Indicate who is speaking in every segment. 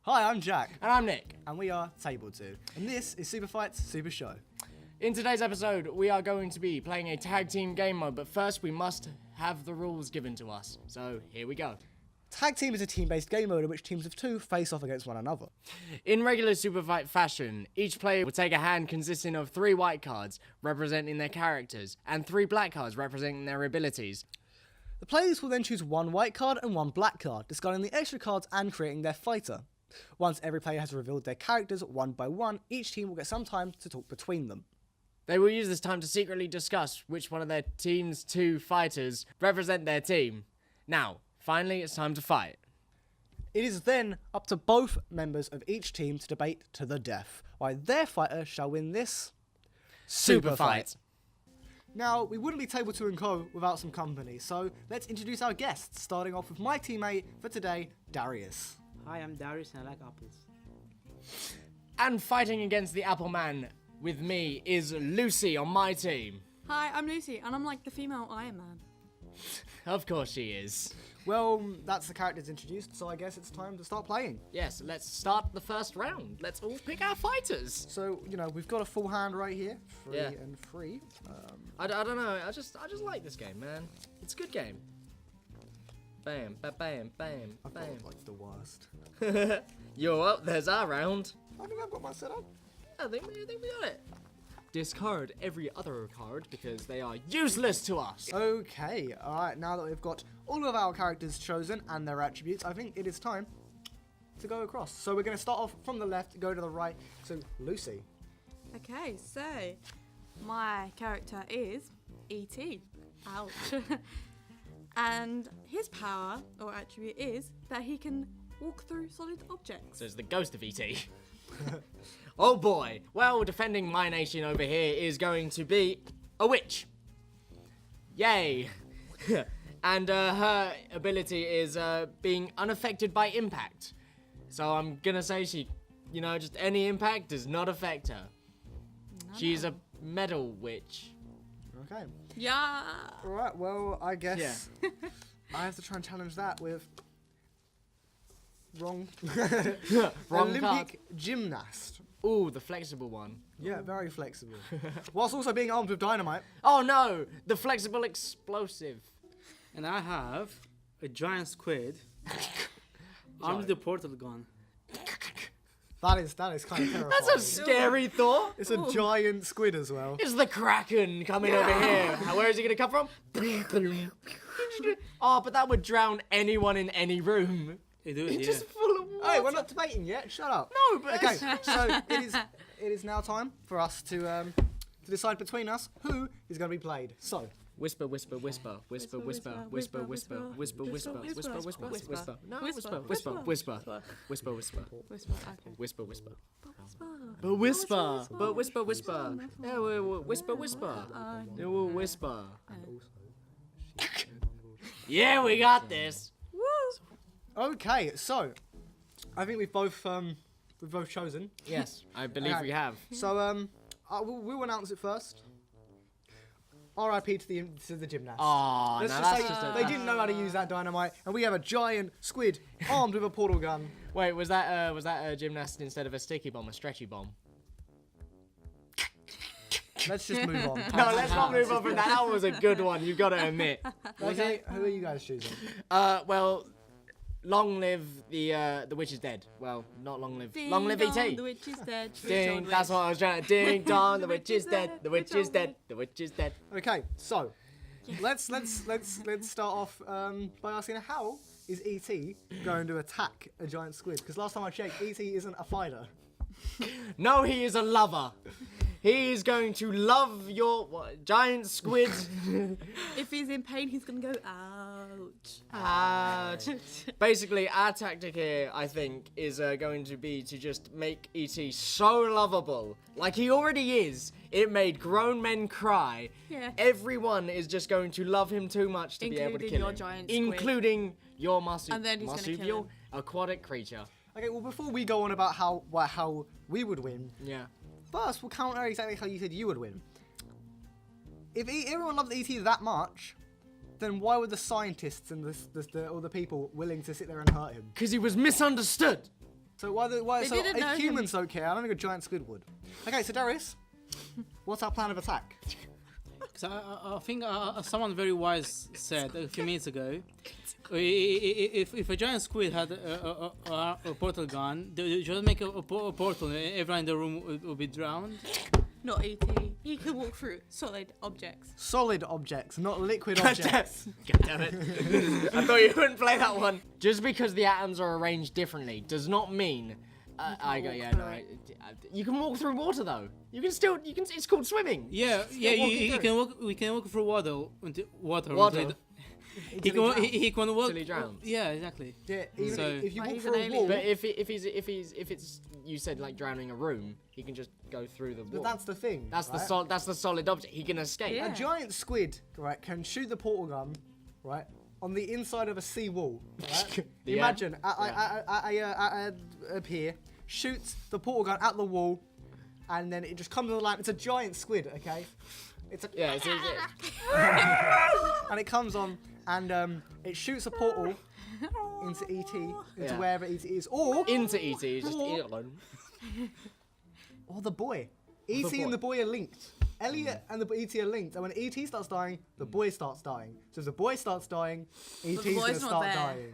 Speaker 1: Hi, I'm Jack.
Speaker 2: And I'm Nick.
Speaker 1: And we are Table 2. And this is Super Fights Super Show.
Speaker 2: In today's episode, we are going to be playing a tag team game mode, but first we must have the rules given to us. So here we go.
Speaker 1: Tag team is a team-based game mode in which teams of two face off against one another.
Speaker 2: In regular Super Fight fashion, each player will take a hand consisting of 3 white cards, representing their characters, and 3 black cards, representing their abilities.
Speaker 1: The players will then choose 1 white card and 1 black card, discarding the extra cards and creating their fighter. Once every player has revealed their characters one by one, each team will get some time to talk between them.
Speaker 2: They will use this time to secretly discuss which one of their team's 2 fighters represent their team. Now, finally, it's time to fight.
Speaker 1: It is then up to both members of each team to debate to the death, why their fighter shall win this
Speaker 2: Super Fight.
Speaker 1: Now, we wouldn't be Table 2 and Co without some company, so let's introduce our guests, starting off with my teammate for today, Darius.
Speaker 3: Hi, I'm Darius and I like apples.
Speaker 2: And fighting against the Apple Man with me is Lucy on my team.
Speaker 4: Hi, I'm Lucy, and I'm like the female Iron Man.
Speaker 2: Of course she is.
Speaker 1: Well, that's the characters introduced, so I guess it's time to start playing.
Speaker 2: Yes, let's start the first round. Let's all pick our fighters.
Speaker 1: So, you know, we've got a full hand right here. 3
Speaker 2: Yeah.
Speaker 1: and 3.
Speaker 2: I don't know. I just like this game, man. It's a good game. Bam, bam, bam, bam,
Speaker 1: I've
Speaker 2: bam.
Speaker 1: got, like, the worst.
Speaker 2: Yo, well, there's our round.
Speaker 1: I think I've got my setup.
Speaker 2: I think we got it. Discard every other card because they are useless to us.
Speaker 1: Okay, alright, now that we've got all of our characters chosen and their attributes, I think it is time to go across. So we're going to start off from the left, go to the right. So, Lucy.
Speaker 4: Okay, so my character is E.T. Ouch. And his power or attribute is that he can walk through solid objects.
Speaker 2: So it's the ghost of E.T. Oh boy. Well, defending my nation over here is going to be a witch. Yay. And her ability is being unaffected by impact. So I'm gonna say she, you know, just any impact does not affect her. She's a metal witch.
Speaker 1: Okay.
Speaker 4: Yeah.
Speaker 1: Alright, well, I guess I have to try and challenge that with wrong.
Speaker 2: Wrong
Speaker 1: Olympic
Speaker 2: card.
Speaker 1: gymnast.
Speaker 2: Ooh, the flexible one.
Speaker 1: Yeah, very flexible. Whilst also being armed with dynamite.
Speaker 2: Oh no, the flexible explosive.
Speaker 3: And I have a giant squid armed with a portal gun.
Speaker 1: That is kind of terrifying.
Speaker 2: That's a scary thought.
Speaker 1: It's a giant squid as well.
Speaker 2: It's the Kraken coming over here. Where is he gonna come from? Oh, but that would drown anyone in any room.
Speaker 3: They do it,
Speaker 2: It's
Speaker 3: yeah.
Speaker 2: just full of water.
Speaker 1: Hey, we're not debating yet. Shut up.
Speaker 2: No, but
Speaker 1: Okay, so it is now time for us to decide between us who is going to be played. So,
Speaker 2: whisper, whisper, whisper, whisper, whisper, whisper, whisper, whisper, whisper, whisper, whisper, whisper. No, whisper, whisper, whisper, whisper, whisper,
Speaker 4: Whisper, okay.
Speaker 2: whisper, whisper.
Speaker 4: But whisper.
Speaker 2: But whisper, but whisper, whisper. Yeah, whisper, whisper. Yeah, we'll whisper. Yeah, we got this.
Speaker 1: okay, so I think we've both chosen.
Speaker 2: Yes, I believe
Speaker 1: Okay.
Speaker 2: we have.
Speaker 1: So we'll announce it first. R.I.P. to the gymnast.
Speaker 2: Oh,
Speaker 1: Let's
Speaker 2: now
Speaker 1: just
Speaker 2: that's
Speaker 1: say
Speaker 2: just a...
Speaker 1: they didn't know how to use that dynamite, and we have a giant squid armed with a portal gun.
Speaker 2: Wait, was that a gymnast instead of a sticky bomb, a stretchy bomb?
Speaker 1: Let's just move on.
Speaker 2: No, let's not move on from that. That was a good one, you've got to admit.
Speaker 1: Okay, who are you guys choosing?
Speaker 2: Well, long live the witch is dead. Well, not long live.
Speaker 4: Ding
Speaker 2: Long live
Speaker 4: dong,
Speaker 2: E.T.
Speaker 4: The witch is dead.
Speaker 2: Ding, that's what I was trying to. Ding dong, the witch is dead. The witch is dead. The witch is dead.
Speaker 1: Okay, so let's start off by asking how is E.T. going to attack a giant squid? Because last time I checked, E.T. isn't a fighter.
Speaker 2: No, he is a lover. He is going to love your giant squid.
Speaker 4: If he's in pain, he's gonna go ouch.
Speaker 2: Ouch. Basically, our tactic here, I think, is going to be to just make E.T. so lovable, like he already is. It made grown men cry.
Speaker 4: Yeah.
Speaker 2: Everyone is just going to love him too much to be able to
Speaker 4: Including
Speaker 2: kill
Speaker 4: your
Speaker 2: him.
Speaker 4: giant squid.
Speaker 2: Including your
Speaker 4: And then he's gonna kill
Speaker 2: marsupial
Speaker 4: him.
Speaker 2: aquatic creature.
Speaker 1: Okay, well before we go on about how we would win,
Speaker 2: Yeah.
Speaker 1: first we'll counter exactly how you said you would win. If everyone loved E.T. that much, then why were the scientists and all the people willing to sit there and hurt him?
Speaker 2: Because he was misunderstood.
Speaker 1: So why
Speaker 4: They
Speaker 1: so
Speaker 4: didn't know
Speaker 1: if
Speaker 4: him.
Speaker 1: humans don't care, I don't think a giant squid would. Okay, so Darius, what's our plan of attack?
Speaker 3: So I think someone very wise said a few minutes ago, if a giant squid had a portal gun, they just make a portal and everyone in the room would be drowned.
Speaker 4: Not ET. He can walk through solid objects.
Speaker 1: Solid objects, not liquid objects.
Speaker 2: God damn it. I thought you wouldn't play that one. Just because the atoms are arranged differently does not mean... You can walk through water though. It's called swimming.
Speaker 3: Yeah, we can walk through water.
Speaker 2: Water.
Speaker 3: He can walk.
Speaker 2: Till he drowns.
Speaker 3: Yeah, exactly.
Speaker 1: Yeah, even
Speaker 3: So-
Speaker 1: if you
Speaker 4: Like
Speaker 1: walk
Speaker 4: he's
Speaker 1: through
Speaker 4: an
Speaker 1: a
Speaker 4: alien.
Speaker 1: wall,
Speaker 2: But if it's you said like drowning a room, he can just go through the wall.
Speaker 1: but that's the thing.
Speaker 2: That's the
Speaker 1: right?
Speaker 2: that's the solid object. He can escape.
Speaker 4: Yeah.
Speaker 1: A giant squid, right, can shoot the portal gun, right, on the inside of a sea wall. Right?
Speaker 2: Yeah.
Speaker 1: Imagine up here, shoots the portal gun at the wall, and then it just comes to the land. It's a giant squid, okay? It's a
Speaker 2: Yeah.
Speaker 1: and it comes on and it shoots a portal into ET, into
Speaker 2: Yeah.
Speaker 1: wherever ET is, or
Speaker 2: Into ET, just
Speaker 1: Or-
Speaker 2: eat alone.
Speaker 1: or the boy. ET and the boy are linked. Elliot and the ET are linked, and when ET starts dying, the boy starts dying. So if the boy starts dying, ET's
Speaker 4: the
Speaker 1: gonna
Speaker 4: boy's not
Speaker 1: start
Speaker 4: there.
Speaker 1: dying.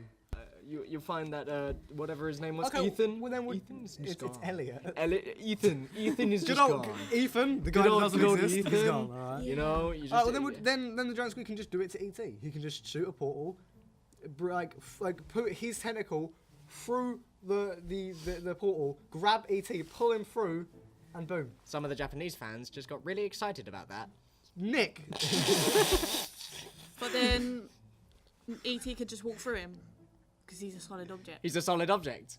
Speaker 2: You find that whatever his name was,
Speaker 1: Okay,
Speaker 2: Ethan.
Speaker 1: well then
Speaker 2: Ethan's just
Speaker 1: it's
Speaker 2: gone.
Speaker 1: Elliot.
Speaker 2: Ethan is
Speaker 1: Good
Speaker 2: just
Speaker 1: old
Speaker 2: gone.
Speaker 1: Ethan, the guy
Speaker 2: Good
Speaker 1: that
Speaker 2: old-
Speaker 1: doesn't
Speaker 2: good old
Speaker 1: exist, he's
Speaker 2: Ethan.
Speaker 1: gone. Alright.
Speaker 2: You know, you just.
Speaker 1: Oh, well, then the giant squid can just do it to ET. He can just shoot a portal, like put his tentacle through the portal, grab ET, pull him through, and boom.
Speaker 2: Some of the Japanese fans just got really excited about that.
Speaker 1: Nick.
Speaker 4: But then ET could just walk through him because he's a solid object.
Speaker 2: He's a solid object.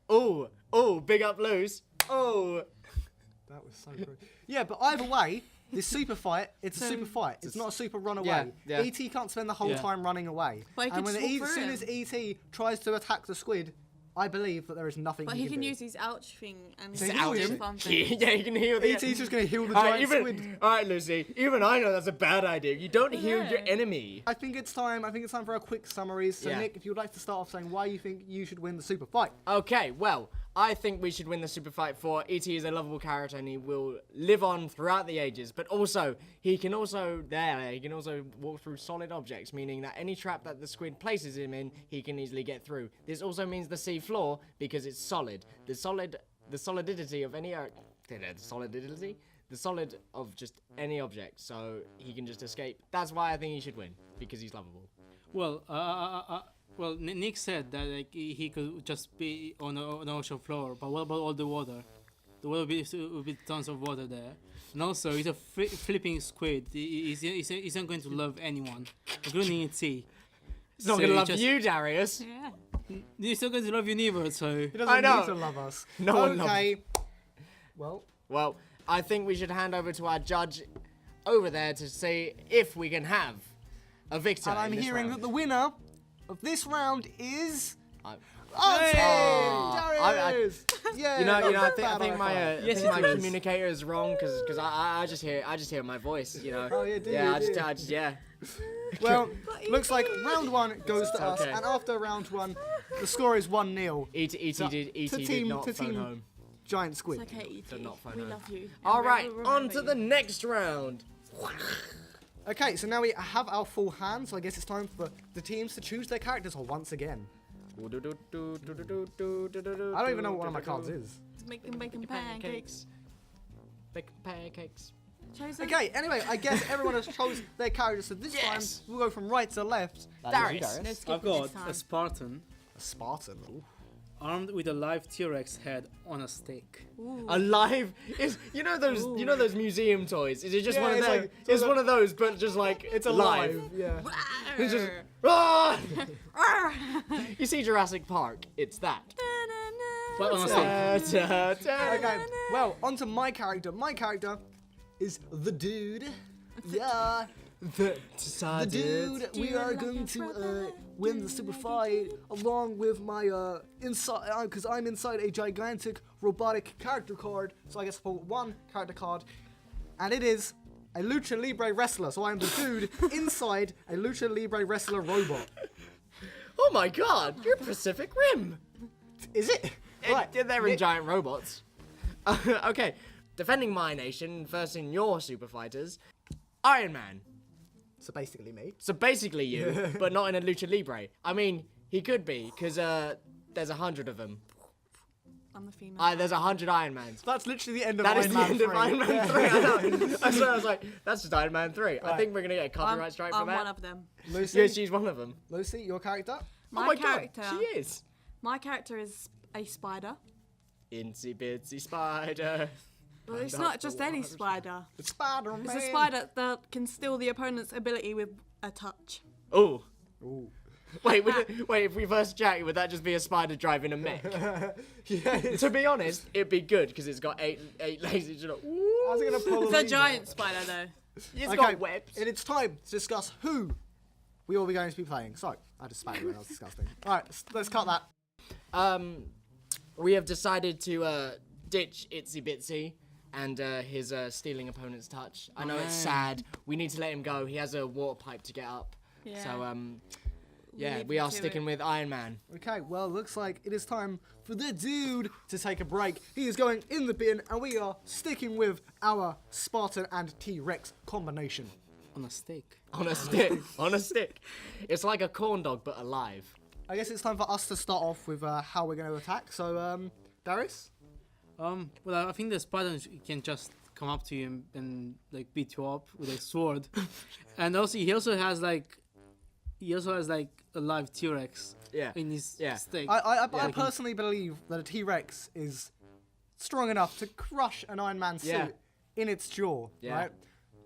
Speaker 2: Oh, big up loose. Oh.
Speaker 1: That was so good. Yeah, but either way, this super fight, it's a super fight. It's not a super run away.
Speaker 2: Yeah.
Speaker 1: ET can't spend the whole
Speaker 3: Yeah.
Speaker 1: time running away.
Speaker 4: But he
Speaker 1: and
Speaker 4: could
Speaker 1: when
Speaker 4: just walk
Speaker 1: as
Speaker 4: through
Speaker 1: soon
Speaker 4: him.
Speaker 1: as ET tries to attack the squid, I believe that there is nothing
Speaker 4: But
Speaker 1: he
Speaker 4: he can
Speaker 1: do.
Speaker 4: use his ouch thing and
Speaker 1: So
Speaker 4: his
Speaker 1: heal
Speaker 4: ouch
Speaker 1: him.
Speaker 4: fun thing.
Speaker 2: Yeah, you can heal the.
Speaker 1: ET's just going to heal the
Speaker 2: Alright,
Speaker 1: giant squid.
Speaker 2: Alright, Lucy. Even I know that's a bad idea. You don't heal your
Speaker 4: Yeah.
Speaker 2: enemy.
Speaker 1: I think it's time for a quick summary. So
Speaker 2: Yeah.
Speaker 1: Nick, if you'd like to start off saying why you think you should win the super fight.
Speaker 2: Okay, well, I think we should win the super fight for E.T. is a lovable character and he will live on throughout the ages. But also, he can also walk through solid objects, meaning that any trap that the squid places him in, he can easily get through. This also means the sea floor because it's solid. The solidity of any the solid of just any object, so he can just escape. That's why I think he should win because he's lovable.
Speaker 3: Well, Nick said that like he could just be on the ocean floor, but what about all the water? There will be tons of water there. And also, he's a flipping squid. He's not going to love anyone, including ET.
Speaker 2: He's not gonna love you, Darius.
Speaker 4: Yeah.
Speaker 3: He's not going to love you neither, so...
Speaker 1: He doesn't
Speaker 2: I know.
Speaker 1: need to love us.
Speaker 2: No one loves
Speaker 1: Okay. Well,
Speaker 2: Well, I think we should hand over to our judge over there to see if we can have a victor.
Speaker 1: and I'm
Speaker 2: in this
Speaker 1: hearing
Speaker 2: round.
Speaker 1: that the winner of this round is
Speaker 2: I-
Speaker 1: Darius. Yeah.
Speaker 2: You know, I
Speaker 1: not
Speaker 2: think
Speaker 1: bad,
Speaker 2: my
Speaker 3: Yes,
Speaker 2: my
Speaker 3: it is.
Speaker 2: communicator is wrong because I just hear my voice. You know.
Speaker 1: Oh, yeah, do
Speaker 2: Yeah,
Speaker 1: you?
Speaker 2: I just yeah.
Speaker 1: Well, looks like round one goes to us,
Speaker 2: okay.
Speaker 1: and after round one, the score is 1-0.
Speaker 2: E.T.
Speaker 1: So,
Speaker 2: did
Speaker 1: to
Speaker 2: did
Speaker 1: team-
Speaker 2: not
Speaker 1: to
Speaker 2: phone
Speaker 1: team-
Speaker 2: home.
Speaker 1: Giant squid.
Speaker 4: It's okay, ET.
Speaker 2: Did not phone
Speaker 4: We
Speaker 2: home.
Speaker 4: love you.
Speaker 2: All
Speaker 4: And
Speaker 2: right,
Speaker 4: we'll
Speaker 2: on
Speaker 4: remember
Speaker 2: to
Speaker 4: you.
Speaker 2: the next round.
Speaker 1: Okay, so now we have our full hand, so I guess it's time for the teams to choose their characters once again. I don't even know what one of my cards is.
Speaker 4: Making bacon pancakes.
Speaker 2: Bacon pancakes.
Speaker 4: Chosen.
Speaker 1: Okay, anyway, I guess everyone has chose their characters, so this
Speaker 2: Yes.
Speaker 1: time we'll go from right to left.
Speaker 2: Darius.
Speaker 4: No skipping
Speaker 3: I've got
Speaker 4: this time.
Speaker 3: a Spartan
Speaker 1: A Spartan. Ooh.
Speaker 3: armed with a live T-Rex head on a stick.
Speaker 4: Ooh.
Speaker 2: Alive is you know those museum toys. Is it just
Speaker 1: Yeah,
Speaker 2: one of
Speaker 1: it's
Speaker 2: those?
Speaker 1: like-
Speaker 2: It's one of those, but just like
Speaker 1: It's
Speaker 2: alive.
Speaker 1: alive. Yeah.
Speaker 2: It's just
Speaker 4: Arr.
Speaker 2: ah! You see Jurassic Park? It's that.
Speaker 3: But on a stick.
Speaker 1: Okay, well, onto my character. My character is the dude. Yeah.
Speaker 2: The
Speaker 1: The dude, we are going to win the super fight along with my inside, because I'm inside a gigantic robotic character card. So I guess I pull one character card, and it is a Lucha Libre wrestler. So I'm the dude inside a Lucha Libre wrestler robot.
Speaker 2: Oh my God! You're Pacific Rim.
Speaker 1: Is it? Right,
Speaker 2: They're in
Speaker 1: Nick.
Speaker 2: giant robots. Okay, defending my nation, versing your super fighters, Iron Man.
Speaker 1: So basically me.
Speaker 2: So basically you, but not in a lucha libre. I mean, he could be, because there's 100 of them.
Speaker 4: I'm the female.
Speaker 2: There's 100 Iron Mans.
Speaker 1: That's literally the end of
Speaker 2: That
Speaker 1: Iron
Speaker 2: is
Speaker 1: Man
Speaker 2: the end
Speaker 1: 3.
Speaker 2: of Iron Man 3, I know. That's why I was like, that's just Iron Man 3. I
Speaker 1: Right.
Speaker 2: think we're going to get a copyright strike for
Speaker 4: I'm
Speaker 2: that.
Speaker 4: one of them.
Speaker 1: Lucy,
Speaker 2: Yeah, she's one of them.
Speaker 1: Lucy, your character?
Speaker 4: My,
Speaker 2: Oh my
Speaker 4: character.
Speaker 2: god, she is.
Speaker 4: My character is a spider.
Speaker 2: Incy bitsy spider.
Speaker 4: But it's
Speaker 2: And
Speaker 4: not
Speaker 2: up
Speaker 4: just
Speaker 2: the
Speaker 4: any
Speaker 2: waters.
Speaker 4: spider.
Speaker 1: It's Spider-Man.
Speaker 4: It's a spider that can steal the opponent's ability with a touch.
Speaker 2: Oh.
Speaker 1: Ooh.
Speaker 2: Wait, if we verse Jack, would that just be a spider driving a mech?
Speaker 1: Yeah.
Speaker 2: To be honest, it'd be good because it's got eight lasers. You know.
Speaker 1: I was gonna pull
Speaker 4: It's a giant spider though.
Speaker 2: It's
Speaker 1: Okay,
Speaker 2: got webs.
Speaker 1: and it's time to discuss who we will be going to be playing. Sorry, I just spat when I was disgusting. All right, let's cut that.
Speaker 2: We have decided to ditch Itsy Bitsy and his stealing opponent's touch. I know it's sad. We need to let him go. He has a water pipe to get up.
Speaker 4: Yeah.
Speaker 2: So yeah,
Speaker 4: leave
Speaker 2: we
Speaker 4: him
Speaker 2: are
Speaker 4: to
Speaker 2: sticking
Speaker 4: it.
Speaker 2: with Iron Man.
Speaker 1: Okay, well, looks like it is time for the dude to take a break. He is going in the bin, and we are sticking with our Spartan and T-Rex combination.
Speaker 3: On a stick.
Speaker 2: On a stick. On a stick. It's like a corn dog, but alive.
Speaker 1: I guess it's time for us to start off with how we're going to attack. So, Darius?
Speaker 3: Well, I think the spider can just come up to you and like beat you up with a sword, and also he also has like a live T-Rex
Speaker 2: Yeah.
Speaker 3: in his
Speaker 2: Yeah.
Speaker 3: stick.
Speaker 1: I
Speaker 3: Yeah.
Speaker 1: personally believe that a T-Rex is strong enough to crush an Iron Man suit
Speaker 2: Yeah.
Speaker 1: in its jaw,
Speaker 2: Yeah.
Speaker 1: right?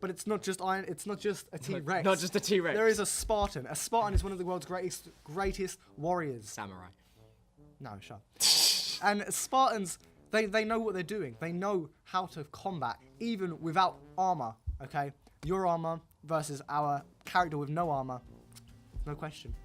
Speaker 1: But it's not just iron. It's not just a T-Rex.
Speaker 2: Not just a T-Rex.
Speaker 1: There is a Spartan. A Spartan is one of the world's greatest warriors.
Speaker 2: Samurai.
Speaker 1: No, shut. And Spartans, they know what they're doing. They know how to combat even without armor. Okay, your armor versus our character with no armor. No question.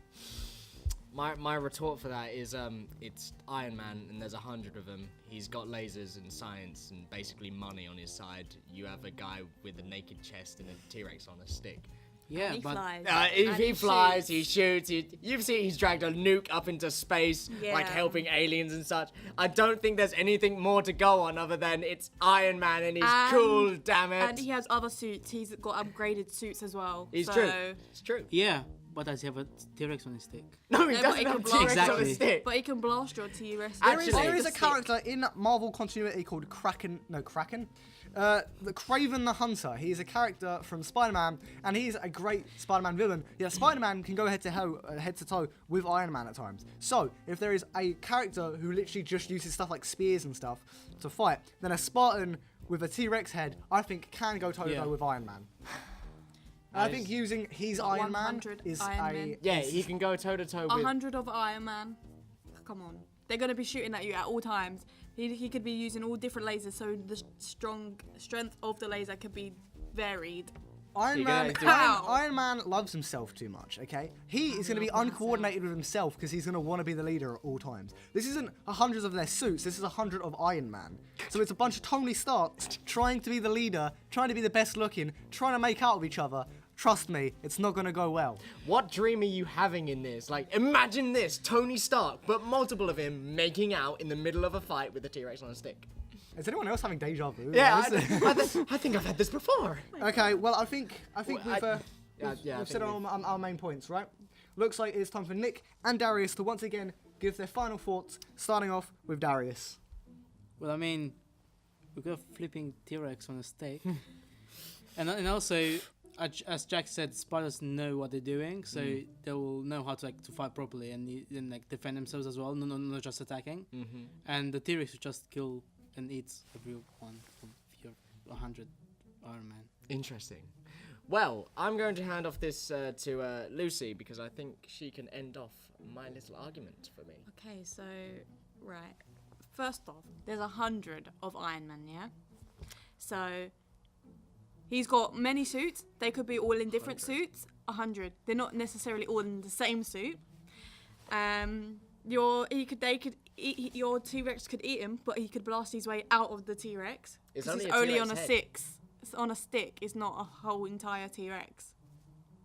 Speaker 2: My retort for that is it's Iron Man and there's 100 of them. He's got lasers and science and basically money on his side. You have a guy with a naked chest and a T-Rex on a stick.
Speaker 3: Yeah,
Speaker 4: He
Speaker 3: but
Speaker 4: flies.
Speaker 2: He
Speaker 4: And
Speaker 2: flies, he
Speaker 4: shoots.
Speaker 2: shoots. You've seen he's dragged a nuke up into space, like
Speaker 4: Yeah.
Speaker 2: helping aliens and such. I don't think there's anything more to go on other than it's Iron Man and he's cool, damn it.
Speaker 4: And he has other suits. He's got upgraded suits as well.
Speaker 2: He's
Speaker 4: so,
Speaker 2: true. It's true.
Speaker 3: yeah, but does he have a T-Rex on his stick?
Speaker 2: No, he
Speaker 4: No, but
Speaker 2: doesn't
Speaker 4: he
Speaker 2: have
Speaker 4: can
Speaker 2: T-Rex on
Speaker 3: blast-
Speaker 2: his stick.
Speaker 4: But he can blast your T-Rex.
Speaker 2: Actually-
Speaker 1: There is a
Speaker 2: the
Speaker 1: character in Marvel continuity called Kraken. The Craven the Hunter. He is a character from Spider-Man, and he's a great Spider-Man villain. Yeah, Spider-Man can go head to toe with Iron Man at times. So, if there is a character who literally just uses stuff like spears and stuff to fight, then a Spartan with a T-Rex head, I think, can go toe to
Speaker 3: Yeah.
Speaker 1: toe with Iron Man. I think using his
Speaker 4: Got
Speaker 1: Iron Man
Speaker 4: 100
Speaker 1: is
Speaker 4: Iron Man.
Speaker 2: Yeah, he can go toe to toe with.
Speaker 4: 100 of Iron Man. Come on. They're going to be shooting at you at all times. He could be using all different lasers, so the strength of the laser could be varied.
Speaker 1: Iron
Speaker 2: You
Speaker 1: Man,
Speaker 2: guys do-
Speaker 1: Iron Man loves himself too much, okay? He is going to be uncoordinated with himself because he's going to want to be the leader at all times. This isn't 100 of their suits, this is 100 of Iron Man. So it's a bunch of Tony Starks trying to be the leader, trying to be the best looking, trying to make out of each other. Trust me, it's not going to go well.
Speaker 2: What dream are you having in this? Like, imagine this, Tony Stark, but multiple of him making out in the middle of a fight with a T-Rex on a stick.
Speaker 1: Is anyone else having deja vu?
Speaker 2: Yeah,
Speaker 1: Yes.
Speaker 2: I think I've had this before.
Speaker 1: Okay, well, I think
Speaker 2: Well,
Speaker 1: we've,
Speaker 2: I
Speaker 1: we've
Speaker 2: think
Speaker 1: said
Speaker 2: we've-
Speaker 1: our main points, right? Looks like it's time for Nick and Darius to once again give their final thoughts, starting off with Darius.
Speaker 3: Well, I mean, we've got a flipping T-Rex on a stake, and also, as Jack said, spiders know what they're doing, so they will know how to fight properly and like defend themselves as well, not just attacking.
Speaker 2: Mm-hmm.
Speaker 3: And the T-Rex will just kill and eat everyone from your 100 Iron Man.
Speaker 2: Interesting. Well, I'm going to hand off this to Lucy because I think she can end off my little argument for me.
Speaker 4: Okay, so, right. First off, there's 100 of Iron Man, yeah? So, he's got many suits. They could be all in different suits. 100. They're not necessarily all in the same suit. Your T-Rex could eat him, but he could blast his way out of the T-Rex.
Speaker 2: It's
Speaker 4: 'cause
Speaker 2: only
Speaker 4: it's
Speaker 2: a
Speaker 4: only
Speaker 2: T-Rex
Speaker 4: on a
Speaker 2: head.
Speaker 4: six. It's on a stick. It's not a whole entire T-Rex,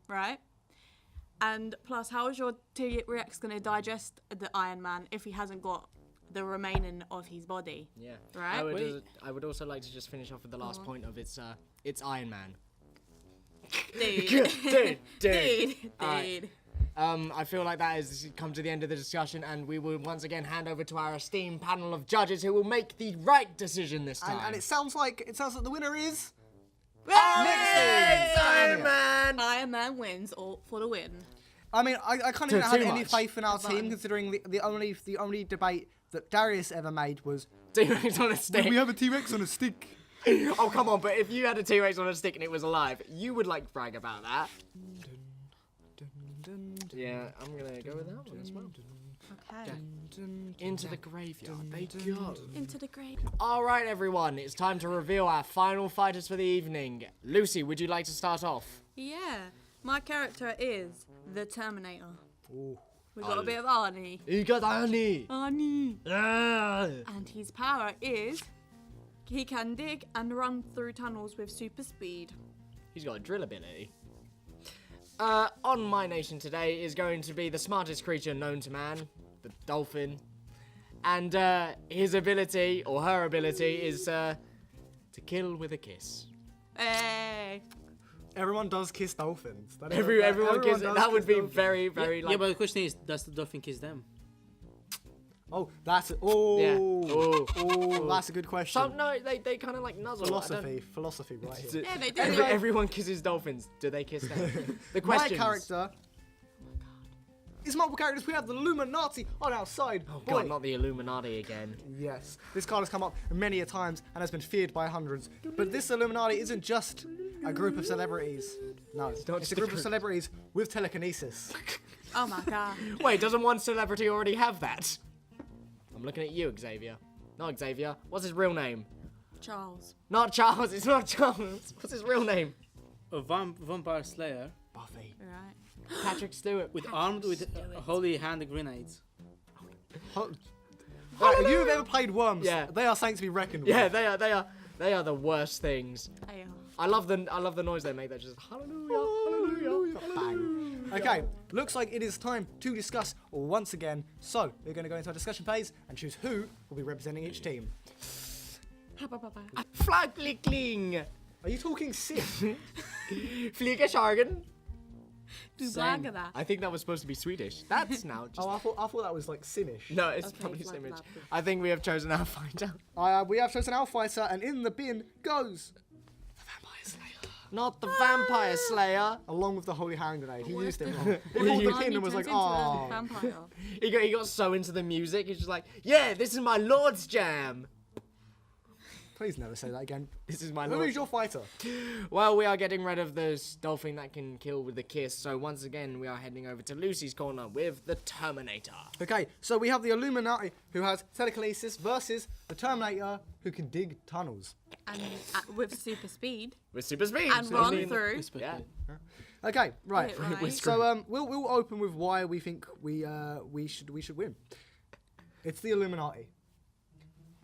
Speaker 4: right? And plus, how is your T-Rex going to digest the Iron Man if he hasn't got the remaining of his body.
Speaker 2: Yeah.
Speaker 4: Right?
Speaker 2: I would also like to just finish off with the last point of it's Iron Man.
Speaker 4: Dude.
Speaker 2: Dude.
Speaker 4: Dude.
Speaker 2: I feel like that has come to the end of the discussion, and we will once again hand over to our esteemed panel of judges who will make the right decision this time.
Speaker 1: And it sounds like the winner is
Speaker 2: Iron Man.
Speaker 4: Iron Man wins all for the win.
Speaker 1: I mean, I can't even
Speaker 2: Too
Speaker 1: have any
Speaker 2: much.
Speaker 1: faith in our
Speaker 4: Fun.
Speaker 1: team, considering the only debate that Darius ever made was
Speaker 2: T-Rex on a stick.
Speaker 1: we have a T-Rex on a stick.
Speaker 2: Oh, come on, but if you had a T-Rex on a stick and it was alive, you would like brag about that. Yeah, I'm gonna go with that one as well.
Speaker 4: Okay.
Speaker 2: Into the graveyard they go.
Speaker 4: Into the grave.
Speaker 2: Alright everyone, it's time to reveal our final fighters for the evening. Lucy, would you like to start off?
Speaker 4: Yeah. My character is the Terminator.
Speaker 1: Ooh.
Speaker 4: We got a bit of Arnie.
Speaker 2: You got Annie.
Speaker 4: Arnie.
Speaker 2: Ah.
Speaker 4: And his power is he can dig and run through tunnels with super speed.
Speaker 2: He's got a drill ability. On my nation today is going to be the smartest creature known to man, the dolphin. And his ability, or her ability, is to kill with a kiss.
Speaker 4: Hey.
Speaker 1: Everyone does kiss dolphins.
Speaker 2: Everyone kisses.
Speaker 1: does
Speaker 2: That would
Speaker 1: kiss
Speaker 2: be
Speaker 1: dolphins.
Speaker 2: very, very
Speaker 3: Yeah,
Speaker 2: like.
Speaker 3: but the question is, does the dolphin kiss them?
Speaker 1: Oh, that's it. Oh,
Speaker 2: Yeah. Oh.
Speaker 1: oh, that's a good question.
Speaker 2: Some, no, they kind of like nuzzle.
Speaker 1: Philosophy right here.
Speaker 4: Yeah, they do.
Speaker 2: Everyone kisses dolphins. Do they kiss them? The
Speaker 1: My
Speaker 2: question.
Speaker 1: character is multiple characters. We have the Illuminati on our side.
Speaker 2: Oh
Speaker 1: Boy.
Speaker 2: God, not the Illuminati again.
Speaker 1: Yes, this card has come up many a times and has been feared by hundreds. But this Illuminati isn't just a group of celebrities. No, it's a group of celebrities with telekinesis.
Speaker 4: Oh my god.
Speaker 2: Wait, doesn't one celebrity already have that? I'm looking at you, Xavier. Not Xavier. What's his real name?
Speaker 4: Charles.
Speaker 2: Not Charles. It's not Charles. What's his real name?
Speaker 3: A vampire slayer
Speaker 1: Buffy.
Speaker 4: Right.
Speaker 2: Patrick Stewart.
Speaker 3: armed with holy hand grenades.
Speaker 1: Right, if you've ever played Worms,
Speaker 2: Yeah.
Speaker 1: they are something to be reckoned with.
Speaker 2: Yeah, they are the worst things.
Speaker 4: Hey,
Speaker 2: I love the noise they make. They're just hallelujah, hallelujah.
Speaker 1: Bang. Okay, looks like it is time to discuss once again. So, we're going to go into our discussion phase and choose who will be representing each team.
Speaker 2: Flaglikling.
Speaker 1: Are you talking Sith?
Speaker 2: Flygerschargen.
Speaker 4: Du
Speaker 3: Same.
Speaker 4: blager that.
Speaker 2: I think that was supposed to be Swedish. That's now just...
Speaker 1: Oh, I thought that was like Sinish.
Speaker 2: No, it's
Speaker 4: Okay,
Speaker 2: probably
Speaker 4: flag,
Speaker 2: Simish.
Speaker 4: flag.
Speaker 2: I think we have chosen our fighter.
Speaker 1: We have chosen our fighter, and in the bin goes
Speaker 2: Not the Vampire Slayer.
Speaker 1: along with the holy hand grenade. He
Speaker 4: What
Speaker 1: used
Speaker 4: if
Speaker 1: it
Speaker 4: the-
Speaker 1: wrong.
Speaker 4: what
Speaker 1: He
Speaker 4: if
Speaker 1: pulled the
Speaker 4: Arnie
Speaker 1: pin and was
Speaker 4: turns
Speaker 1: like,
Speaker 4: into a
Speaker 1: oh.
Speaker 4: vampire?
Speaker 2: He got so into the music. He's just like, yeah, this is my Lord's Jam.
Speaker 1: Please never say that again.
Speaker 2: This is my
Speaker 1: Who
Speaker 2: Lord's
Speaker 1: is your fighter?
Speaker 2: Well, we are getting rid of this dolphin that can kill with a kiss. So once again, we are heading over to Lucy's corner with the Terminator.
Speaker 1: Okay, so we have the Illuminati who has telekinesis versus the Terminator who can dig tunnels.
Speaker 4: And with super speed.
Speaker 2: With super speed.
Speaker 4: And
Speaker 2: So
Speaker 4: run
Speaker 2: I mean-
Speaker 4: through.
Speaker 2: Yeah.
Speaker 1: Okay, right.
Speaker 4: Get it right.
Speaker 1: So we'll open with why we think we should win. It's the Illuminati.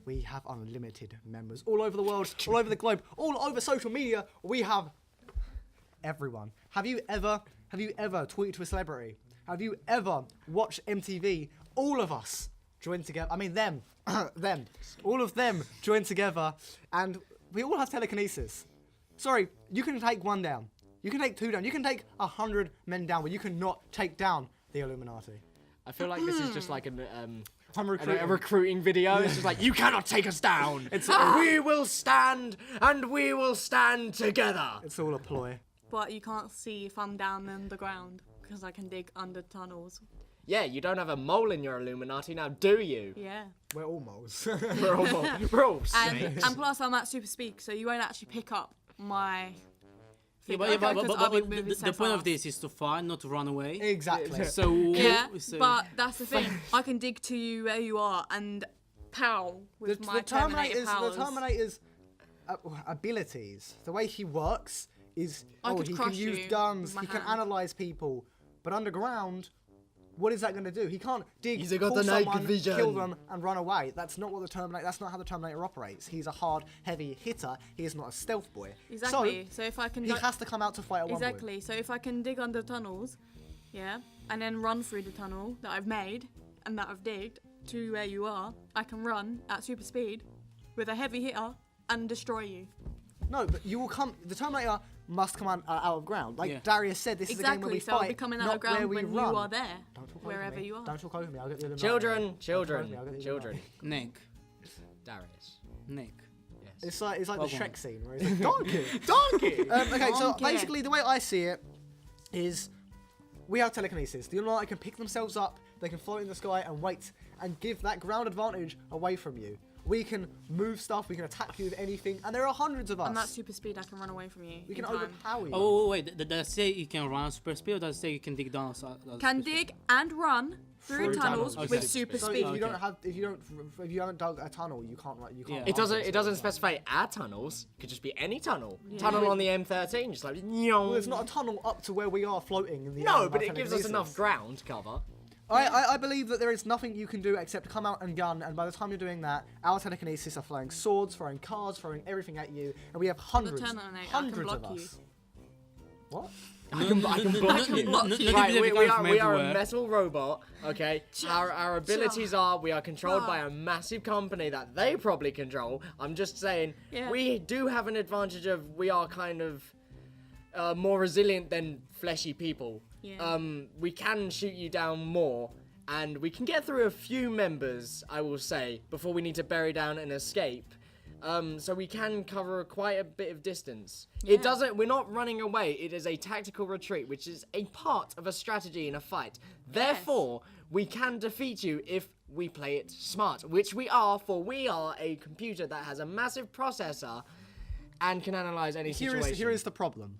Speaker 1: We have unlimited members all over the world, all over the globe, all over social media. We have everyone. Have you ever tweeted to a celebrity? Have you ever watched MTV? All of us joined together. I mean them, them. All of them joined together, and we all have telekinesis. Sorry, you can take one down. You can take two down. You can take 100 men down, but you cannot take down the Illuminati.
Speaker 2: I feel like this is just like
Speaker 1: I'm
Speaker 2: a
Speaker 1: recruiting.
Speaker 2: recruiting video. It's just like, you cannot take us down. We will stand and we will stand together.
Speaker 1: It's all a ploy.
Speaker 4: But you can't see if I'm down in the ground because I can dig under tunnels.
Speaker 2: Yeah, you don't have a mole in your Illuminati now, do you?
Speaker 4: Yeah.
Speaker 1: We're all moles.
Speaker 2: We're all snakes.
Speaker 4: And plus I'm at super speed, so you won't actually pick up my...
Speaker 3: Yeah,
Speaker 4: thing.
Speaker 3: but
Speaker 4: Because I'll be moving
Speaker 3: the
Speaker 4: so
Speaker 3: point of
Speaker 4: fast.
Speaker 3: this is to fight, not to run away.
Speaker 1: Exactly.
Speaker 3: So
Speaker 4: Yeah,
Speaker 3: so-
Speaker 4: but that's the thing. I can dig to you where you are and pow with my Terminator powers.
Speaker 1: The Terminator's abilities, the way he works is
Speaker 4: I could
Speaker 1: he
Speaker 4: crush
Speaker 1: can use
Speaker 4: you
Speaker 1: guns,
Speaker 4: with my
Speaker 1: he can
Speaker 4: hand.
Speaker 1: analyze people, but underground, what is that going to do? He can't dig,
Speaker 2: He's got
Speaker 1: pull
Speaker 2: the night
Speaker 1: someone,
Speaker 2: vision.
Speaker 1: kill them, and run away. That's not what the Terminator. That's not how the Terminator operates. He's a hard, heavy hitter. He is not a stealth boy.
Speaker 4: Exactly. So if I can...
Speaker 1: So he has to come out to fight at one point.
Speaker 4: Exactly. So if I can dig under tunnels, yeah, and then run through the tunnel that I've made and that I've digged to where you are, I can run at super speed with a heavy hitter and destroy you.
Speaker 1: No, but you will come. The Terminator must come out of ground. Like
Speaker 3: Yeah.
Speaker 1: Darius said, this is a game where we
Speaker 4: Exactly, so I'll
Speaker 1: fight,
Speaker 4: be coming out
Speaker 1: not
Speaker 4: of ground
Speaker 1: where we
Speaker 4: when
Speaker 1: run.
Speaker 4: you are there,
Speaker 1: Don't talk
Speaker 4: wherever
Speaker 1: over me.
Speaker 4: you are.
Speaker 1: Don't talk over me. I'll get the other
Speaker 2: Children, children,
Speaker 1: I'll get the
Speaker 2: children.
Speaker 3: Nick.
Speaker 2: Darius.
Speaker 3: Nick.
Speaker 2: Yes.
Speaker 1: It's like the
Speaker 3: Welcome.
Speaker 1: Trex scene where he's like, donkey!
Speaker 2: Donkey!
Speaker 1: Okay, so
Speaker 4: Donkey.
Speaker 1: basically the way I see it is we have telekinesis. The Unite can pick themselves up, they can float in the sky and wait and give that ground advantage away from you. We can move stuff, we can attack you with anything, and there are hundreds of us.
Speaker 4: And that super speed, I can run away from you.
Speaker 1: We
Speaker 4: in
Speaker 1: can
Speaker 4: time.
Speaker 1: overpower you.
Speaker 3: Oh, wait. Does it say you can run super speed or does it say you can dig down?
Speaker 4: Can dig and run through tunnels
Speaker 3: tunnels.
Speaker 4: with
Speaker 3: Okay.
Speaker 4: super
Speaker 1: So
Speaker 4: speed.
Speaker 1: if you
Speaker 3: Okay.
Speaker 1: if you haven't dug a tunnel, you can't run. You can't.
Speaker 3: Yeah.
Speaker 2: It
Speaker 1: run
Speaker 2: doesn't.
Speaker 1: super
Speaker 2: It doesn't
Speaker 1: speed.
Speaker 2: specify our tunnels. It could just be any tunnel.
Speaker 4: Yeah.
Speaker 2: Tunnel on the M13, just like.
Speaker 1: Well, there's not a tunnel up to where we are floating in the air.
Speaker 2: No,
Speaker 1: with
Speaker 2: but
Speaker 1: our
Speaker 2: it gives us
Speaker 1: telekinesis.
Speaker 2: enough ground cover.
Speaker 1: I believe that there is nothing you can do except come out and gun, and by the time you're doing that, our telekinesis are throwing swords, throwing cars, throwing everything at you, and we have hundreds,
Speaker 4: Terminator, I can
Speaker 1: hundreds of
Speaker 4: block you.
Speaker 1: us. What?
Speaker 2: I can block you. Right, we are a metal robot, okay? Our abilities are, we are controlled by a massive company that they probably control. I'm just saying,
Speaker 4: Yeah.
Speaker 2: we do have an advantage of, we are kind of more resilient than fleshy people.
Speaker 4: Yeah.
Speaker 2: We can shoot you down more, and we can get through a few members, I will say, before we need to bury down and escape. So we can cover quite a bit of distance.
Speaker 4: Yeah.
Speaker 2: It doesn't, we're not running away, it is a tactical retreat, which is a part of a strategy in a fight. Therefore, we can defeat you if we play it smart, which we are, for we are a computer that has a massive processor and can analyze any situation.
Speaker 1: Here is the problem.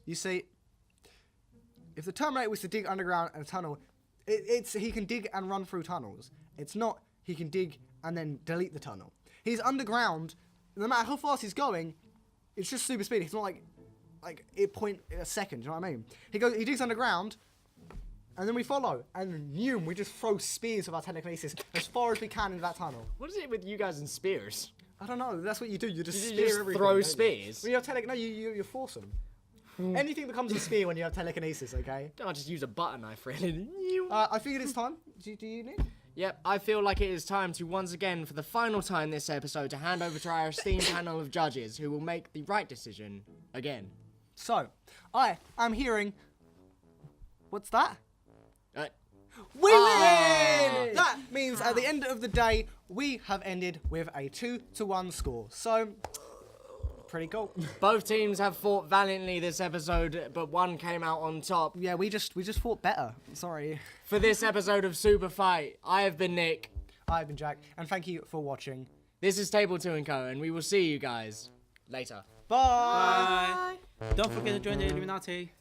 Speaker 1: You see, if the Terminator was to dig underground in a tunnel, it's he can dig and run through tunnels. It's not he can dig and then delete the tunnel. He's underground. No matter how fast he's going, it's just super speed. It's not like it point in a second. Do you know what I mean? He digs underground, and then we follow, and we just throw spears with our telekinesis as far as we can into that tunnel.
Speaker 2: What is it with you guys and spears?
Speaker 1: I don't know. That's what you do. You just
Speaker 2: You
Speaker 1: spear
Speaker 2: just
Speaker 1: everything.
Speaker 2: throw
Speaker 1: don't you?
Speaker 2: spears?
Speaker 1: When you have you force them. Anything becomes a spear when you have telekinesis. Okay.
Speaker 2: Don't just use a butter knife, really.
Speaker 1: I figured it's time. Do you need?
Speaker 2: Yep, I feel like it is time to once again, for the final time this episode, to hand over to our esteemed panel of judges who will make the right decision again.
Speaker 1: So, I am hearing. What's that? We
Speaker 2: Ah.
Speaker 1: win! That means at the end of the day, we have ended with a 2-1 score. So, pretty cool.
Speaker 2: Both teams have fought valiantly this episode, but one came out on top.
Speaker 1: Yeah, we just fought better. Sorry.
Speaker 2: For this episode of Super Fight, I have been Nick.
Speaker 1: I've been Jack, and thank you for watching.
Speaker 2: This is Table 2 & Co, and we will see you guys later.
Speaker 1: Bye.
Speaker 3: Bye. Don't forget to join the Illuminati.